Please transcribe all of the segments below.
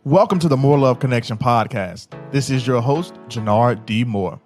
Welcome to the More Love Connection podcast. This is your host, Jenard D. Moore.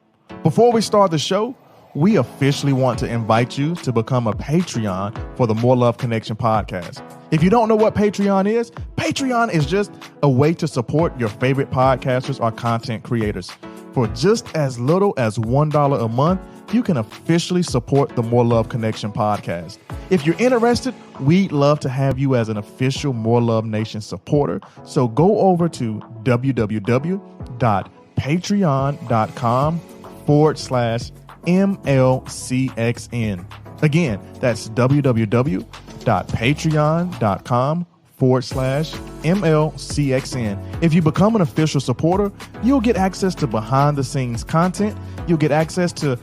Before we start the show, we officially want to invite you to become a Patreon for the More Love Connection podcast. If you don't know what Patreon is just a way to support your favorite podcasters or content creators. For just as little as $1 a month, you can officially support the More Love Connection podcast. If you're interested, we'd love to have you as an official More Love Nation supporter. So go over to www.patreon.com/MLCXN. Again, that's www.patreon.com/MLCXN. If you become an official supporter, you'll get access to behind the scenes content. You'll get access to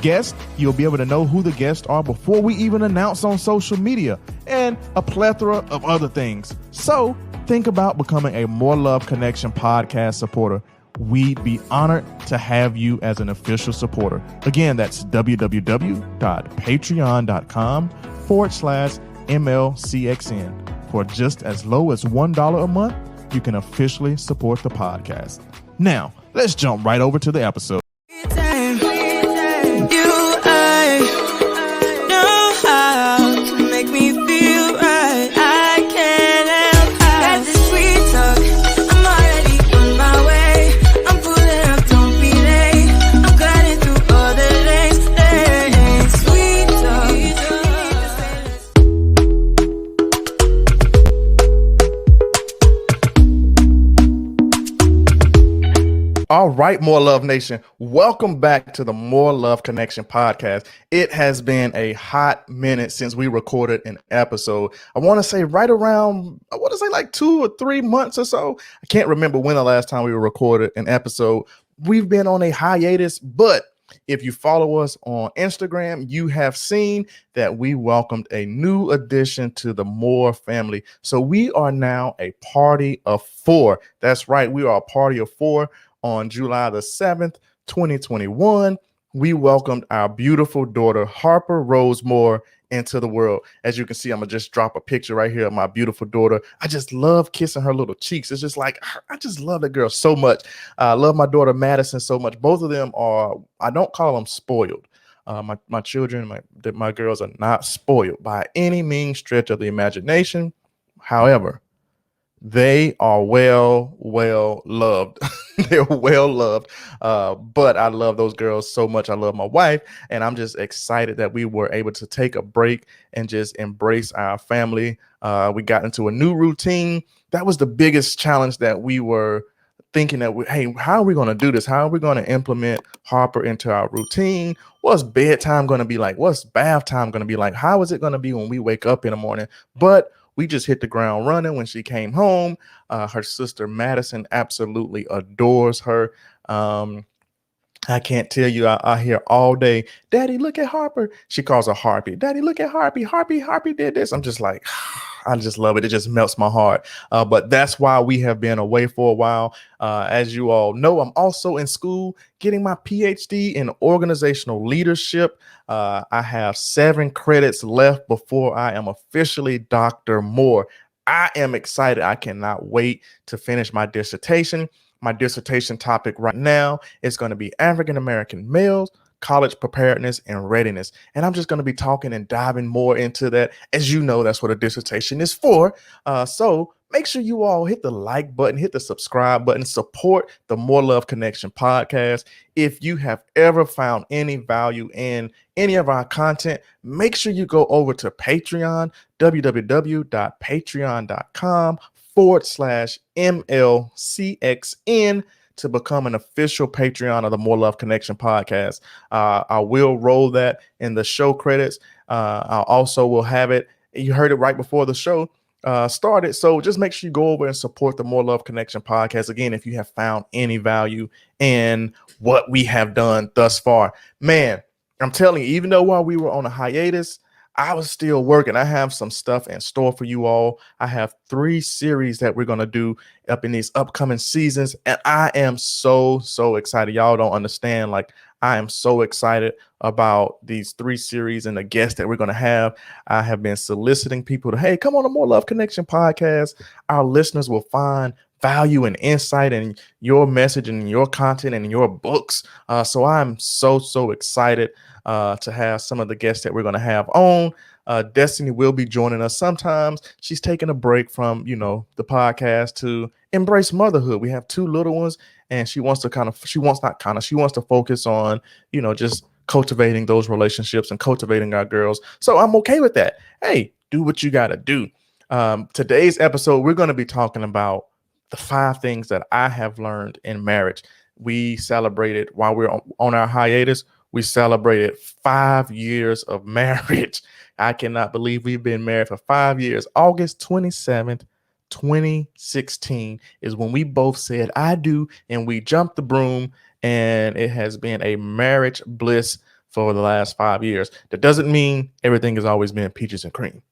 guests. You'll be able to know who the guests are before we even announce on social media, and a plethora of other things. So think about becoming a More Love Connection podcast supporter. We'd be honored to have you as an official supporter. Again, that's www.patreon.com/MLCXN. For just as low as $1 a month, you can officially support the podcast. Now, let's jump right over to the episode. All right, More Love Nation, welcome back to the More Love Connection podcast. It has been a hot minute since we recorded an episode. I want to say like 2 or 3 months or so. I can't remember when the last time we recorded an episode. We've been on a hiatus, but if you follow us on Instagram, you have seen that we welcomed a new addition to the Moore family. So we are now a party of 4. That's right, we are a party of 4. On July the 7th, 2021, we welcomed our beautiful daughter, Harper Rose Moore, into the world. As you can see, I'm going to just drop a picture right here of my beautiful daughter. I just love kissing her little cheeks. It's just like, I just love that girl so much. I love my daughter, Madison, so much. Both of them are, I don't call them spoiled. My children, my girls are not spoiled by any means stretch of the imagination. However, they are well loved. They're well loved. But I love those girls so much. I love my wife, and I'm just excited that we were able to take a break and just embrace our family. We got into a new routine. That was the biggest challenge that we were thinking that, hey, how are we going to do this? How are we going to implement Harper into our routine? What's bedtime going to be like? What's bath time going to be like? How is it going to be when we wake up in the morning? But we just hit the ground running when she came home. Her sister Madison absolutely adores her. I can't tell you, I hear all day, Daddy, look at Harper. She calls her Harpy. Daddy, look at Harpy. Harpy did this. I'm just like, I just love it. It just melts my heart. But that's why we have been away for a while. As you all know, I'm also in school getting my PhD in organizational leadership. I have 7 credits left before I am officially Dr. Moore. I am excited. I cannot wait to finish my dissertation. My dissertation topic right now is going to be African-American males, college preparedness, and readiness. And I'm just going to be talking and diving more into that. As you know, that's what a dissertation is for. So make sure you all hit the like button, hit the subscribe button, support the More Love Connection podcast. If you have ever found any value in any of our content, make sure you go over to Patreon, www.patreon.com/MLCXN to become an official Patreon of the More Love Connection podcast. I will roll that in the show credits. I also will have it. You heard it right before the show started. So just make sure you go over and support the More Love Connection podcast. Again, if you have found any value in what we have done thus far, man, I'm telling you, even though while we were on a hiatus, I was still working. I have some stuff in store for you all. I have 3 series that we're going to do up in these upcoming seasons. And I am so excited. Y'all don't understand. Like, I am so excited about these 3 series and the guests that we're going to have. I have been soliciting people to, hey, come on a More Love Connection podcast. Our listeners will find value and insight in your message and your content and your books. So I'm so excited to have some of the guests that we're going to have on. Destiny will be joining us sometimes. She's taking a break from, the podcast to embrace motherhood. We have two little ones, and she wants to focus on, just cultivating those relationships and cultivating our girls. So I'm okay with that. Hey, do what you got to do. Today's episode, we're going to be talking about the 5 things that I have learned in marriage. We celebrated while we we're on our hiatus. We celebrated 5 years of marriage. I cannot believe we've been married for 5 years. August 27th, 2016 is when we both said I do, and we jumped the broom, and it has been a marriage bliss for the last 5 years. That doesn't mean everything has always been peaches and cream.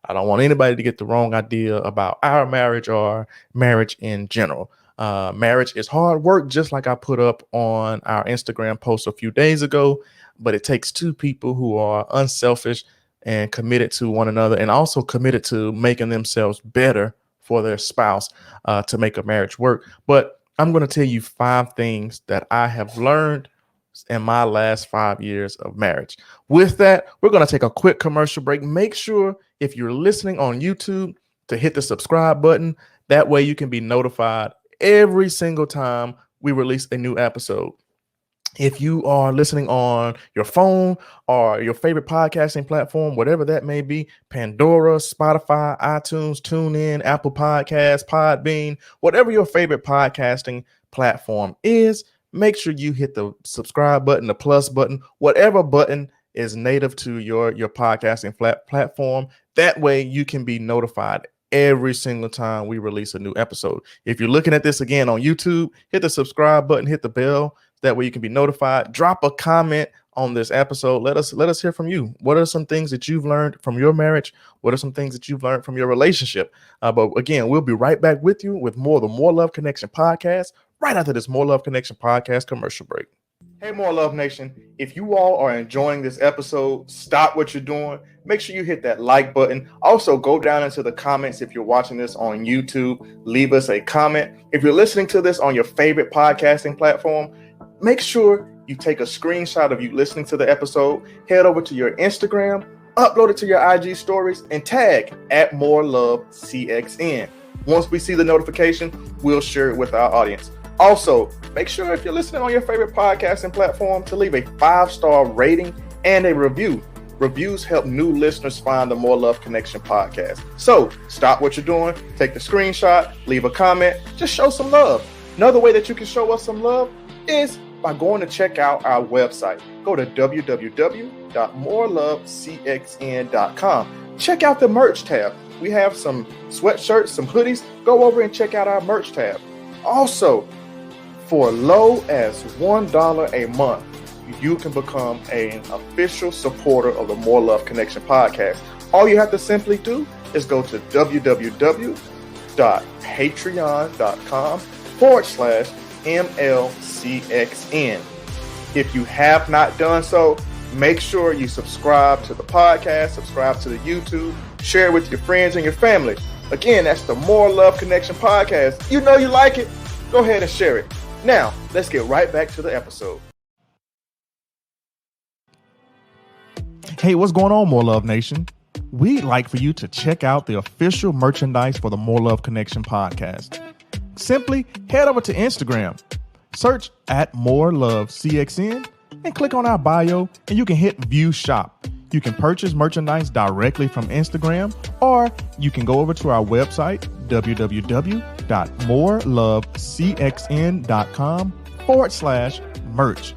I don't want anybody to get the wrong idea about our marriage or marriage in general. Marriage is hard work, just like I put up on our Instagram post a few days ago, but it takes 2 people who are unselfish and committed to one another, and also committed to making themselves better for their spouse to make a marriage work. But I'm going to tell you 5 things that I have learned in my last 5 years of marriage. With that, we're going to take a quick commercial break. Make sure if you're listening on YouTube to hit the subscribe button. That way you can be notified every single time we release a new episode. If you are listening on your phone or your favorite podcasting platform, whatever that may be, Pandora, Spotify, iTunes, TuneIn, Apple Podcasts, Podbean, whatever your favorite podcasting platform is, make sure you hit the subscribe button, the plus button, whatever button is native to your podcasting platform. That way you can be notified every single time we release a new episode. If you're looking at this again on YouTube, hit the subscribe button, hit the bell. That way you can be notified. Drop a comment on this episode. Let us hear from you. What are some things that you've learned from your marriage? What are some things that you've learned from your relationship? But again, we'll be right back with you with more of the More Love Connection podcast right after this More Love Connection podcast commercial break. Hey, More Love Nation. If you all are enjoying this episode, stop what you're doing. Make sure you hit that like button. Also, go down into the comments if you're watching this on YouTube. Leave us a comment. If you're listening to this on your favorite podcasting platform, make sure you take a screenshot of you listening to the episode, head over to your Instagram, upload it to your IG stories, and tag @MoreLoveCXN. Once we see the notification, we'll share it with our audience. Also, make sure if you're listening on your favorite podcasting platform to leave a 5-star rating and a review. Reviews help new listeners find the More Love Connection podcast. So stop what you're doing, take the screenshot, leave a comment, just show some love. Another way that you can show us some love is by going to check out our website. Go to www.morelovecxn.com. Check out the merch tab. We have some sweatshirts, some hoodies. Go over and check out our merch tab. Also, for low as $1 a month, you can become an official supporter of the More Love Connection podcast. All you have to simply do is go to www.patreon.com/MLCXN. If you have not done so, make sure you subscribe to the podcast, subscribe to the YouTube, share it with your friends and your family. Again, that's the More Love Connection podcast. You know you like it. Go ahead and share it. Now, let's get right back to the episode. Hey, what's going on, More Love Nation? We'd like for you to check out the official merchandise for the More Love Connection podcast. Simply head over to Instagram, search @MoreLoveCXN, and click on our bio, and you can hit View Shop. You can purchase merchandise directly from Instagram, or you can go over to our website, www.morelovecxn.com/merch.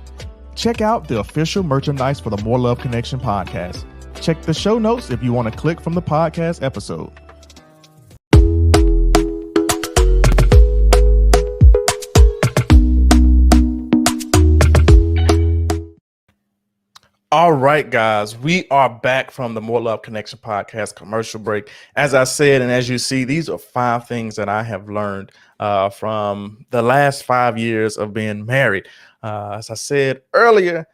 Check out the official merchandise for the More Love Connection podcast. Check the show notes if you want to click from the podcast episode. All right, guys, we are back from the More Love Connection podcast commercial break. As I said, and as you see, these are 5 things that I have learned from the last 5 years of being married. As I said earlier,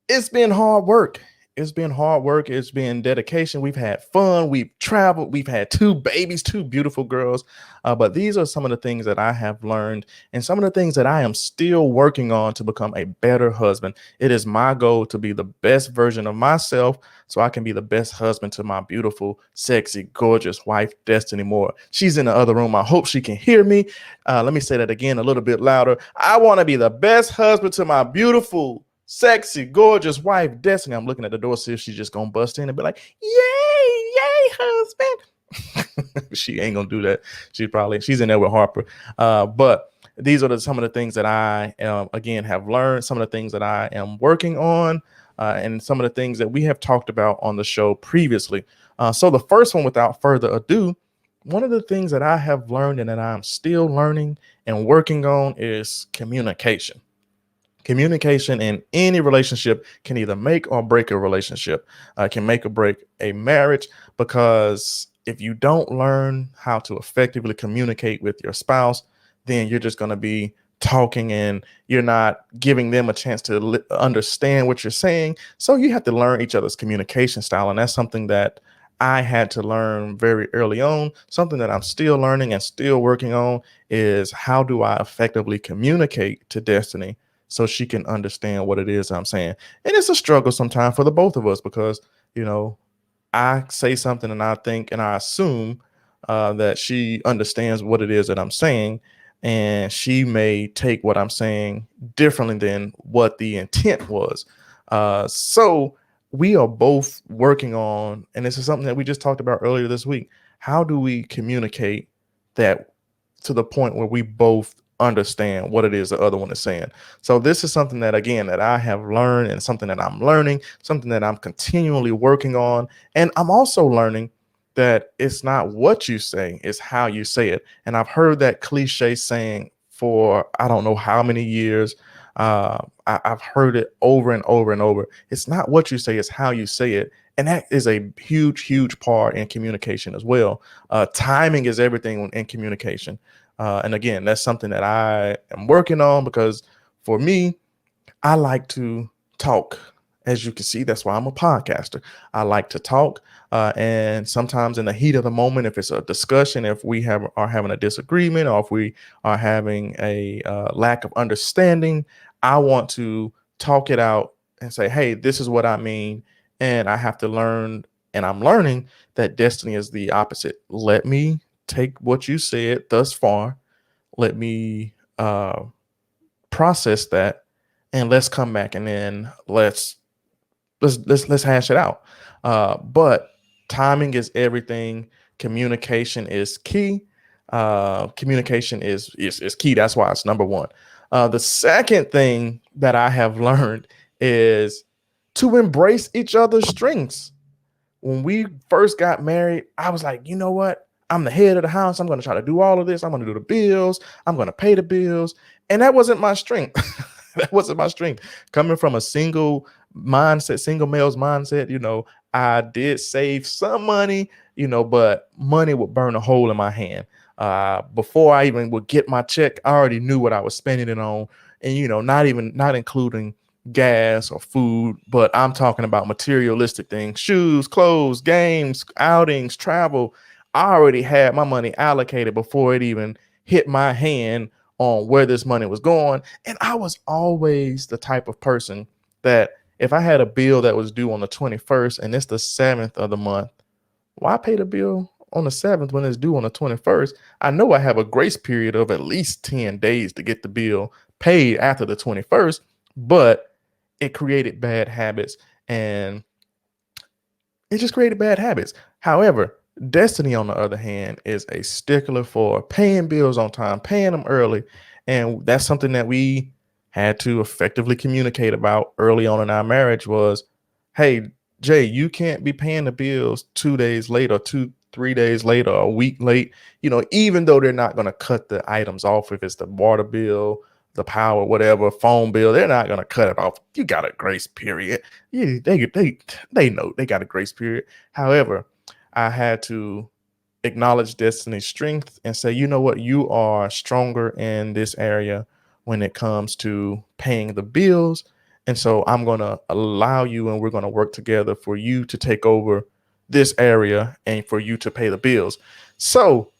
it's been hard work. it's been hard work. It's been dedication. We've had fun. We've traveled. We've had two babies, two beautiful girls. But these are some of the things that I have learned and some of the things that I am still working on to become a better husband. It is my goal to be the best version of myself so I can be the best husband to my beautiful, sexy, gorgeous wife, Destiny Moore. She's in the other room. I hope she can hear me. Let me say that again a little bit louder. I want to be the best husband to my beautiful, sexy, gorgeous wife, Destiny. I'm looking at the door, see if she's just gonna bust in and be like, "Yay, yay, husband!" She ain't gonna do that. She's in there with Harper. But these are some of the things that I again have learned. Some of the things that I am working on, and some of the things that we have talked about on the show previously. So the first one, without further ado, one of the things that I have learned and that I'm still learning and working on is communication. Communication in any relationship can either make or break a relationship, can make or break a marriage, because if you don't learn how to effectively communicate with your spouse, then you're just going to be talking and you're not giving them a chance to understand what you're saying. So you have to learn each other's communication style. And that's something that I had to learn very early on. Something that I'm still learning and still working on is how do I effectively communicate to Destiny so she can understand what it is I'm saying. And it's a struggle sometimes for the both of us because, you know, I say something and I think and I assume that she understands what it is that I'm saying. And she may take what I'm saying differently than what the intent was. So we are both working on, and this is something that we just talked about earlier this week. How do we communicate that to the point where we both understand what it is the other one is saying? So this is something that, again, that I have learned and something that I'm learning, something that I'm continually working on. And I'm also learning that it's not what you say, it's how you say it. And I've heard that cliche saying for I don't know how many years. I've heard it over and over and over. It's not what you say, it's how you say it. And that is a huge, huge part in communication as well. Timing is everything in communication. And again, that's something that I am working on because for me, I like to talk. As you can see, that's why I'm a podcaster. I like to talk. And sometimes in the heat of the moment, if it's a discussion, if we are having a disagreement, or if we are having a lack of understanding, I want to talk it out and say, hey, this is what I mean. And I have to learn, and I'm learning that Destiny is the opposite. Let me take what you said thus far. Let me process that, and let's come back and then let's hash it out. But timing is everything. Communication is key. Communication is key. That's why it's number one. The second thing that I have learned is to embrace each other's strengths. When we first got married, I was like, you know what? I'm the head of the house. I'm going to try to do all of this. I'm going to do the bills. I'm going to pay the bills. And that wasn't my strength. That wasn't my strength. Coming from a single mindset, single male's mindset, I did save some money, but money would burn a hole in my hand. Before I even would get my check, I already knew what I was spending it on. And, not including gas or food, but I'm talking about materialistic things: shoes, clothes, games, outings, travel. I already had my money allocated before it even hit my hand on where this money was going. And I was always the type of person that if I had a bill that was due on the 21st and it's the 7th of the month, why pay the bill on the 7th when it's due on the 21st? I know I have a grace period of at least 10 days to get the bill paid after the 21st, but it created bad habits, and it just created bad habits. However, Destiny, on the other hand, is a stickler for paying bills on time, paying them early. And that's something that we had to effectively communicate about early on in our marriage was, hey, Jay, you can't be paying the bills 2 days late or 3 days late or a week late, even though they're not going to cut the items off. If it's the water bill, the power, whatever, phone bill, they're not going to cut it off. You got a grace period. Yeah, they know they got a grace period. However, I had to acknowledge Destiny's strength and say, you know what, you are stronger in this area when it comes to paying the bills. And so I'm going to allow you and we're going to work together for you to take over this area and for you to pay the bills. So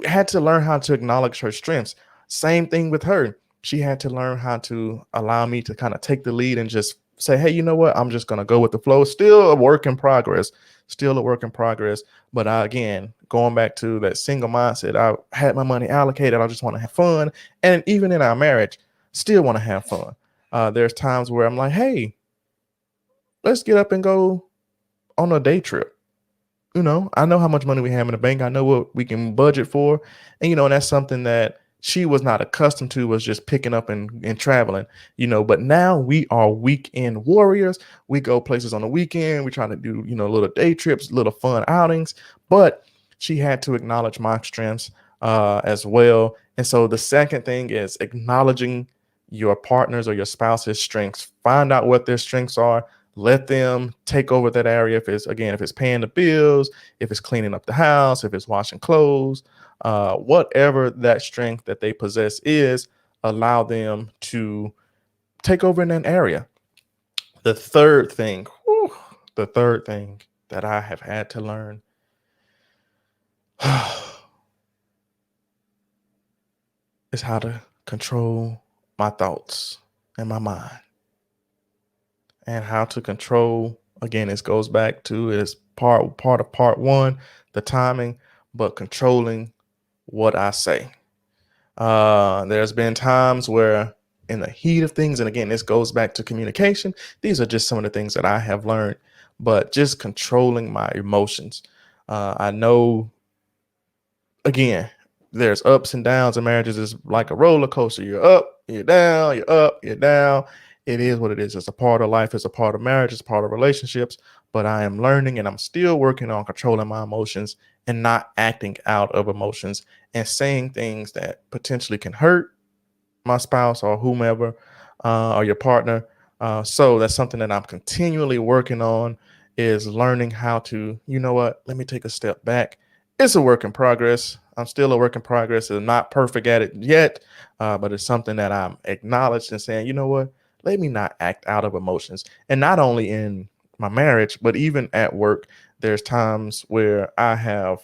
had to learn how to acknowledge her strengths. Same thing with her. She had to learn how to allow me to kind of take the lead and just say, hey, you know what? I'm just going to go with the flow. Still a work in progress. Still a work in progress. But again, going back to that single mindset, I had my money allocated. I just want to have fun. And even in our marriage, still want to have fun. There's times where I'm like, hey, let's get up and go on a day trip. I know how much money we have in the bank. I know what we can budget for. And that's something that she was not accustomed to, was just picking up and traveling, but now we are weekend warriors. We go places on the weekend. We try to do, little day trips, little fun outings, but she had to acknowledge my strengths as well. And so the second thing is acknowledging your partner's or your spouse's strengths. Find out what their strengths are. Let them take over that area. If it's paying the bills, if it's cleaning up the house, if it's washing clothes, whatever that strength that they possess is, allow them to take over in that area. The third thing that I have had to learn is how to control my thoughts and my mind. And how to control, again, this goes back to is part of part one, the timing, but controlling what I say. There's been times where in the heat of things, and again, this goes back to communication. These are just some of the things that I have learned, but just controlling my emotions. I know, again, there's ups and downs in marriages. It's like a roller coaster. You're up, you're down, you're up, you're down. It is what it is. It's a part of life. It's a part of marriage. It's part of relationships. But I am learning and I'm still working on controlling my emotions and not acting out of emotions and saying things that potentially can hurt my spouse or whomever, or your partner. So that's something that I'm continually working on, is learning how to, let me take a step back. It's a work in progress. I'm still a work in progress. I'm not perfect at it yet, but it's something that I'm acknowledged and saying, let me not act out of emotions. And not only in my marriage, but even at work, there's times where I have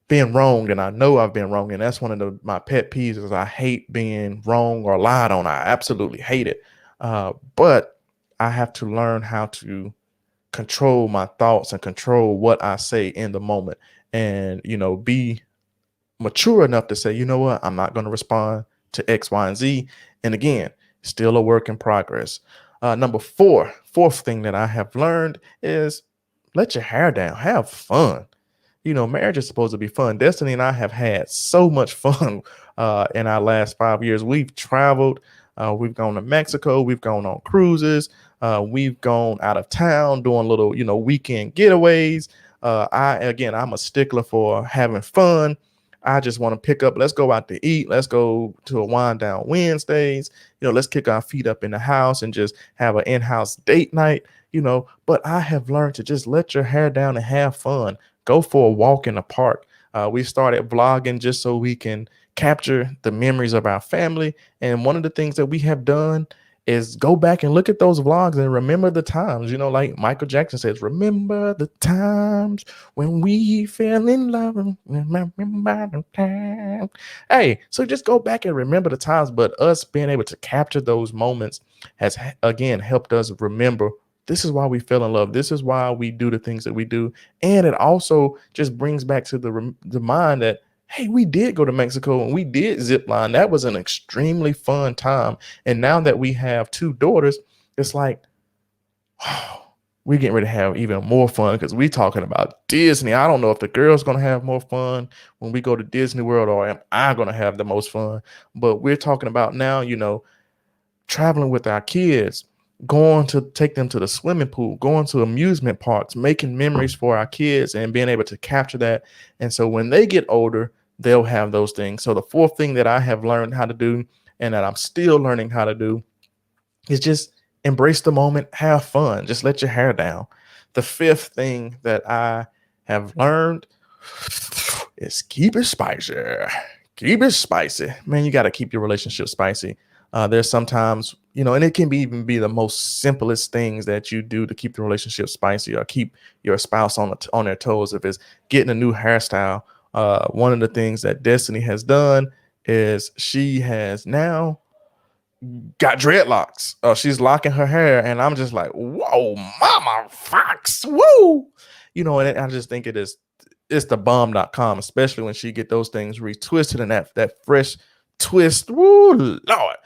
been wrong and I know I've been wrong. And that's one of my pet peeves is I hate being wrong or lied on. I absolutely hate it. But I have to learn how to control my thoughts and control what I say in the moment and, be mature enough to say, what, I'm not going to respond to X, Y, and Z. And again, still a work in progress. Number fourth thing that I have learned is let your hair down, have fun. Marriage is supposed to be fun. Destiny and I have had so much fun in our last 5 years. We've traveled. We've gone to Mexico. We've gone on cruises. We've gone out of town doing little, weekend getaways. I'm a stickler for having fun. I just want to pick up. Let's go out to eat. Let's go to a wind down Wednesdays. Let's kick our feet up in the house and just have an in-house date night. But I have learned to just let your hair down and have fun. Go for a walk in the park. We started vlogging just so we can capture the memories of our family. And one of the things that we have done is go back and look at those vlogs and remember the times, like Michael Jackson says, remember the times when we fell in love. Remember the time. Hey, so just go back and remember the times. But us being able to capture those moments has, again, helped us remember this is why we fell in love. This is why we do the things that we do. And it also just brings back to the mind that, hey, we did go to Mexico and we did zip line. That was an extremely fun time. And now that we have 2 daughters, it's like, oh, we're getting ready to have even more fun because we're talking about Disney. I don't know if the girl's going to have more fun when we go to Disney World or am I going to have the most fun. But we're talking about now, traveling with our kids, going to take them to the swimming pool, going to amusement parks, making memories for our kids and being able to capture that. And so when they get older, they'll have those things. So the fourth thing that I have learned how to do and that I'm still learning how to do is just embrace the moment, have fun, just let your hair down. The fifth thing that I have learned is keep it spicy. Keep it spicy. Man, you got to keep your relationship spicy. There's sometimes and it can be even be the most simplest things that you do to keep the relationship spicy or keep your spouse on their toes. If it's getting a new hairstyle, one of the things that Destiny has done is she has now got dreadlocks. She's locking her hair, and I'm just like, whoa, mama fox, woo. And I just think it's the bomb.com, especially when she get those things retwisted and that fresh twist. Woo, Lord.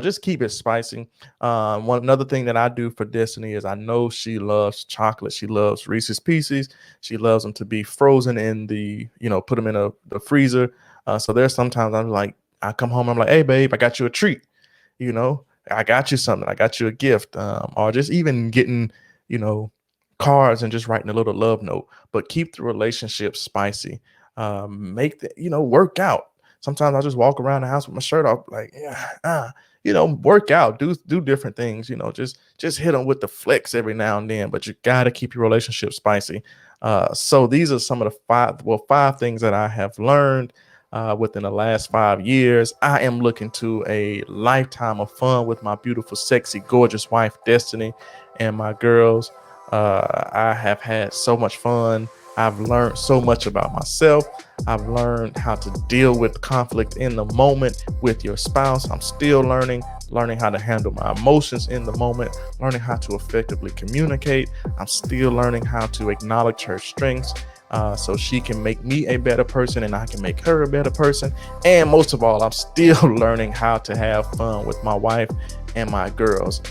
Just keep it spicy. Another thing that I do for Destiny is I know she loves chocolate. She loves Reese's Pieces. She loves them to be frozen in put them in the freezer. So there's sometimes I come home, I'm like, hey, babe, I got you a treat. I got you something. I got you a gift. Or just even getting, cards and just writing a little love note. But keep the relationship spicy. Make work out. Sometimes I just walk around the house with my shirt off, like, work out, do different things, just hit them with the flex every now and then, but you got to keep your relationship spicy. So these are some of the five things that I have learned within the last 5 years. I am looking to a lifetime of fun with my beautiful, sexy, gorgeous wife, Destiny, and my girls. I have had so much fun. I've learned so much about myself. I've learned how to deal with conflict in the moment with your spouse. I'm still learning how to handle my emotions in the moment, learning how to effectively communicate. I'm still learning how to acknowledge her strengths so she can make me a better person and I can make her a better person. And most of all, I'm still learning how to have fun with my wife and my girls.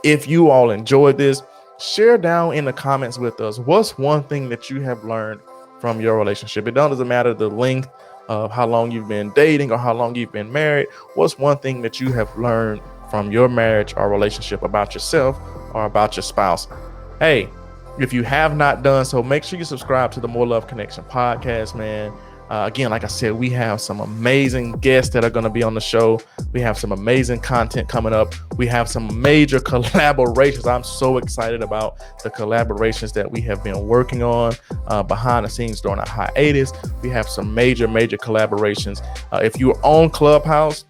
If you all enjoyed this, share down in the comments with us. What's one thing that you have learned from your relationship? It doesn't matter the length of how long you've been dating or how long you've been married. What's one thing that you have learned from your marriage or relationship about yourself or about your spouse? Hey, if you have not done so, make sure you subscribe to the More Love Connection podcast, man. Again, like I said, we have some amazing guests that are going to be on the show. We have some amazing content coming up. We have some major collaborations. I'm so excited about the collaborations that we have been working on behind the scenes during our hiatus. We have some major collaborations. If you're on Clubhouse,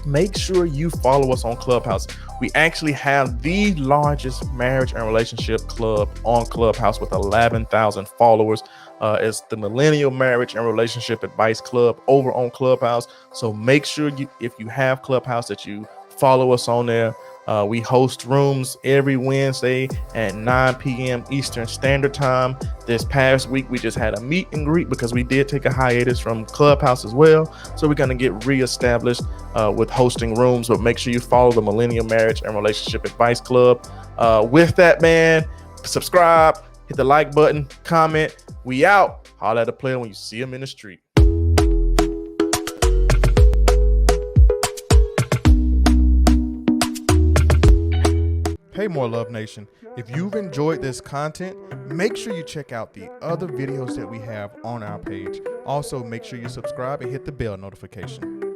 make sure you follow us on Clubhouse. We actually have the largest marriage and relationship club on Clubhouse with 11,000 followers. It's the Millennial Marriage and Relationship Advice Club over on Clubhouse. So make sure if you have Clubhouse, that you follow us on there. We host rooms every Wednesday at 9 p.m. Eastern Standard Time. This past week, we just had a meet and greet because we did take a hiatus from Clubhouse as well. So we're going to get reestablished with hosting rooms. But make sure you follow the Millennial Marriage and Relationship Advice Club. With that, man, subscribe, hit the like button, comment. We out. Holler at a player when you see him in the street. Hey, More Love Nation. If you've enjoyed this content, make sure you check out the other videos that we have on our page. Also, make sure you subscribe and hit the bell notification.